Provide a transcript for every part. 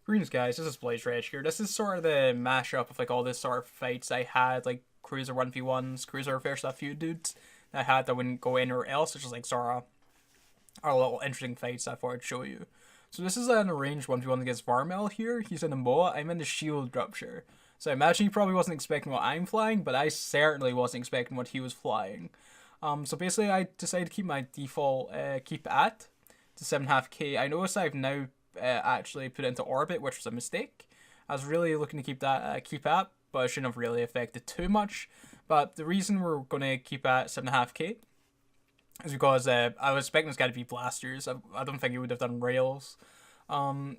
Greetings guys, this is Blaze Rage here. This is sort of the mashup of like all this sort of fights I had, like Cruiser 1v1s, Cruiser versus a few dudes that I had that wouldn't go anywhere else. It's just like sort of our little interesting fights I thought I'd show you. So this is an arranged 1v1 against Varmel here. He's in a MOA, I'm in the shield rupture. So I imagine he probably wasn't expecting what I'm flying, but I certainly wasn't expecting what he was flying. So basically I decided to keep my default keep at to 7.5k. I noticed I've now actually put it into orbit, which was a mistake. I was really looking to keep that keep at, but it shouldn't have really affected too much. But the reason we're going to keep at 7.5k is because I was expecting this guy to be blasters. I don't think he would have done rails.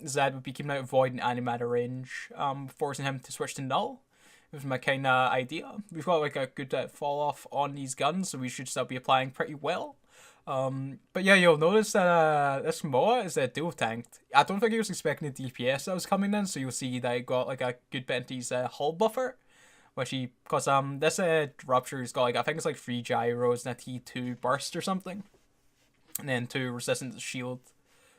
Zed would be keeping out void and animator range, forcing him to switch to null. It was my kind of idea. We've got like a good fall off on these guns, so we should still be applying pretty well. But yeah, you'll notice that this MOA is dual tanked. I don't think he was expecting the DPS that was coming in, so you'll see that he got like a good bit into his hull buffer, which he, cause this rupture's got like, I think it's like 3 gyros and a T2 burst or something, and then 2 resistant to shield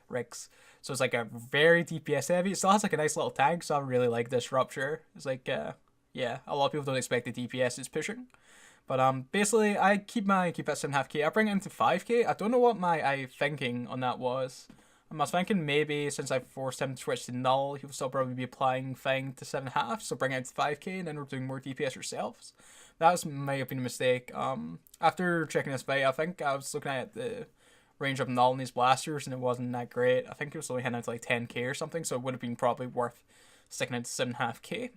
rigs. So it's like a very DPS heavy. It still has like a nice little tag, so I really like this rupture. It's like yeah, a lot of people don't expect the DPS it's pushing. But basically, I keep at 7.5k. I bring it into 5k. I don't know what my thinking on that was. I was thinking maybe since I forced him to switch to null, he will still probably be applying Fang to 7.5, so bring it to 5k, and then we're doing more DPS ourselves. That might have been a mistake. After checking this fight, I think I was looking at the range of null in these blasters, and it wasn't that great. I think it was only heading out to like 10k or something, so it would have been probably worth sticking it to 7.5k.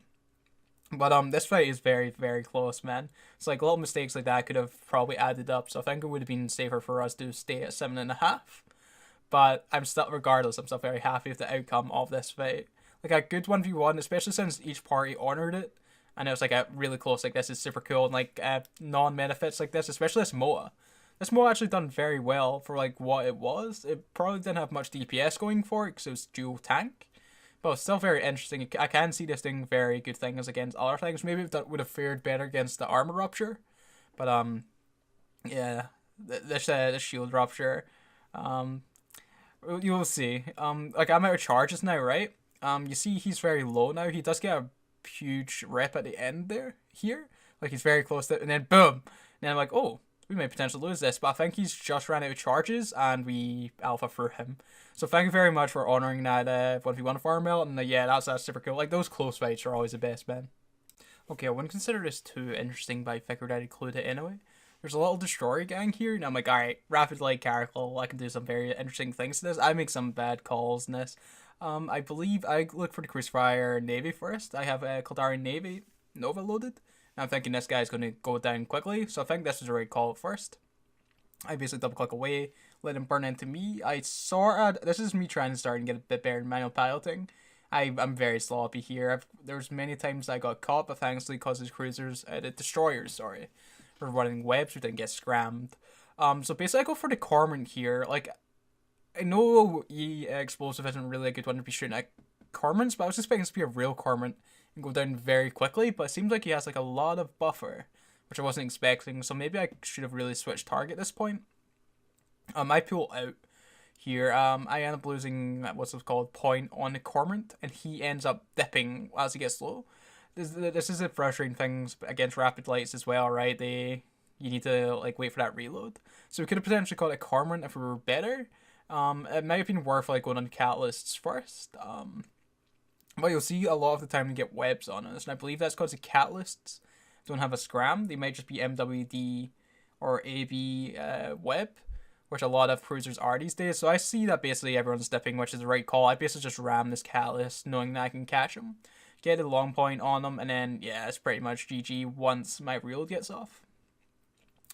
But this fight is very, very close, man. It's like little mistakes like that could have probably added up. So I think it would have been safer for us to stay at 7.5. But regardless, I'm still very happy with the outcome of this fight. Like a good 1v1, especially since each party honored it. And it was like a really close, like this is super cool. And like non-benefits like this, especially this MOA. This MOA actually done very well for like what it was. It probably didn't have much DPS going for it because it was dual tank. But it's still very interesting. I can see this doing very good things against other things. Maybe that would have fared better against the armor rupture. But yeah, this shield rupture, you'll see. Like I'm out of charges now, right? You see he's very low now. He does get a huge rep at the end there, here. Like he's very close to it, and then boom. And then I'm like, oh, we may potentially lose this, but I think he's just ran out of charges, and we alpha through him. So thank you very much for honouring that 1v1 farm melt, and yeah, that's super cool. Like, those close fights are always the best, man. Okay, I wouldn't consider this too interesting, but I figured I'd include it anyway. There's a little destroyer gang here, and I'm like, alright, rapid light caracal, I can do some very interesting things to this. I make some bad calls in this. I believe I look for the Crucifier Navy first. I have a Kaldari Navy Nova loaded. I'm thinking this guy's going to go down quickly, so I think this is the right call at first. I basically double click away, let him burn into me. This is me trying to start and get a bit better in manual piloting. I'm very sloppy here. There's many times I got caught, but thankfully because his cruisers, the destroyers, sorry, were running webs, we didn't get scrammed. So basically I go for the Cormorant here. Like, I know explosive isn't really a good one to be shooting at Cormorants, but I was expecting this to be a real Cormorant and go down very quickly, but it seems like he has like a lot of buffer, which I wasn't expecting, so maybe I should have really switched target at this point. I pull out here. I end up losing what's called point on the Cormorant, and he ends up dipping as he gets low. This is the frustrating things against rapid lights as well, right? You need to like wait for that reload. So we could have potentially caught a Cormorant if we were better. It might have been worth like going on catalysts first. But you'll see a lot of the time we get webs on us, and I believe that's because the catalysts don't have a scram. They might just be MWD or AB web, which a lot of cruisers are these days. So I see that basically everyone's dipping, which is the right call. I basically just ram this catalyst, knowing that I can catch him, get a long point on them, and then yeah, it's pretty much GG once my reload gets off.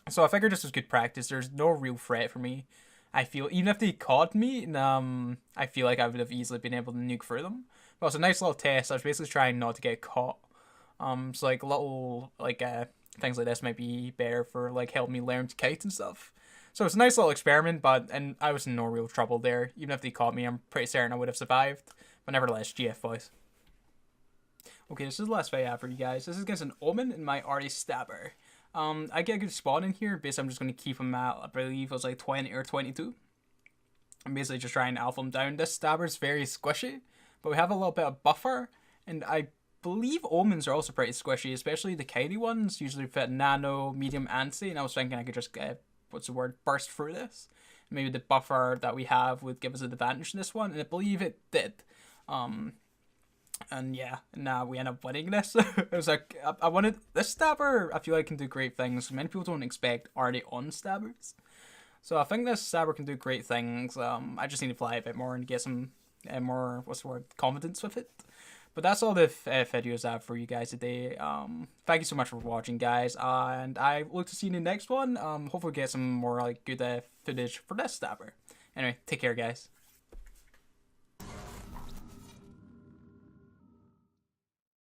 So I figured this was good practice. There's no real threat for me. I feel even if they caught me, I feel like I would have easily been able to nuke through them. But it's a nice little test. I was basically trying not to get caught. So like little things like this might be better for like helping me learn to kite and stuff. So it's a nice little experiment, and I was in no real trouble there. Even if they caught me, I'm pretty certain I would have survived. But nevertheless, GF boys. Okay, this is the last fight I have for you guys. This is against an Omen and my Arty Stabber. I get a good spawn in here. Basically, I'm just going to keep him at, I believe it was like 20 or 22. I'm basically just trying to alpha him down. This Stabber's very squishy. but we have a little bit of buffer, and I believe omens are also pretty squishy, especially the Kairi ones. Usually fit nano, medium, anti, and I was thinking I could just get, what's the word, burst through this. Maybe the buffer that we have would give us an advantage in this one, and I believe it did. And yeah, now we end up winning this. It was like, I wanted this stabber. I feel like can do great things. Many people don't expect already on stabbers, so I think this stabber can do great things. I just need to fly a bit more and get some more, what's the word, confidence with it. But that's all the videos I have for you guys today. Thank you so much for watching, guys, and I look to see you in the next one. Hopefully get some more like good footage for this stabber. Anyway, take care, guys.